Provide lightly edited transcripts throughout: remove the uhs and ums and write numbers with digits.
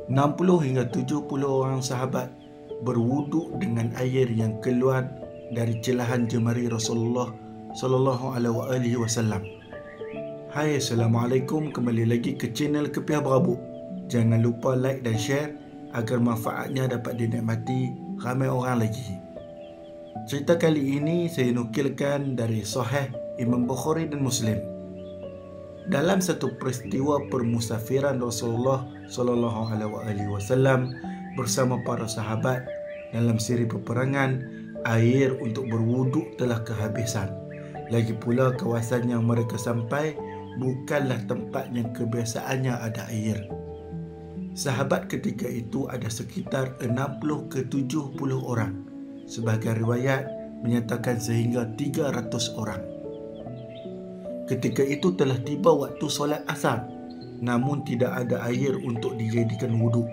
60 hingga 70 orang sahabat berwuduk dengan air yang keluar dari celahan jemari Rasulullah sallallahu alaihi wasallam. Hai, Assalamualaikum, kembali lagi ke channel Kepiah Berabuk. Jangan lupa like dan share agar manfaatnya dapat dinikmati ramai orang lagi. Cerita kali ini saya nukilkan dari Sahih Imam Bukhari dan Muslim. Dalam satu peristiwa permusafiran Rasulullah sallallahu alaihi wasallam bersama para sahabat dalam siri peperangan, air untuk berwuduk telah kehabisan. Lagi pula kawasan yang mereka sampai bukanlah tempat yang kebiasaannya ada air. Sahabat ketika itu ada sekitar 60 ke 70 orang. Sebahagian riwayat menyatakan sehingga 300 orang. Ketika itu telah tiba waktu solat asar, namun tidak ada air untuk dijadikan wuduk.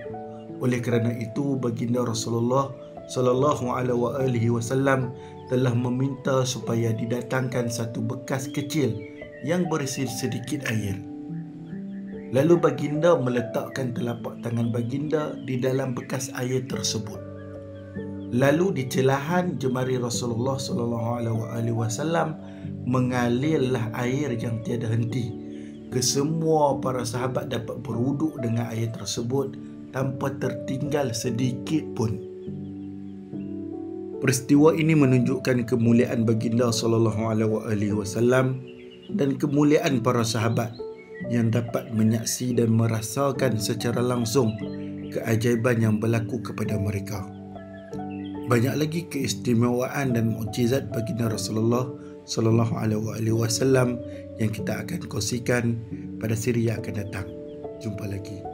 Oleh kerana itu, baginda Rasulullah sallallahu alaihi wasallam telah meminta supaya didatangkan satu bekas kecil yang berisi sedikit air. Lalu baginda meletakkan telapak tangan baginda di dalam bekas air tersebut. Lalu di celahan jemari Rasulullah sallallahu alaihi wasallam mengalirlah air yang tiada henti. Kesemua para sahabat dapat berwuduk dengan air tersebut tanpa tertinggal sedikit pun. Peristiwa ini menunjukkan kemuliaan baginda sallallahu alaihi wasallam dan kemuliaan para sahabat yang dapat menyaksi dan merasakan secara langsung keajaiban yang berlaku kepada mereka. Banyak lagi keistimewaan dan mukjizat baginda Rasulullah sallallahu alaihi wasallam yang kita akan kongsikan pada siri yang akan datang. Jumpa lagi.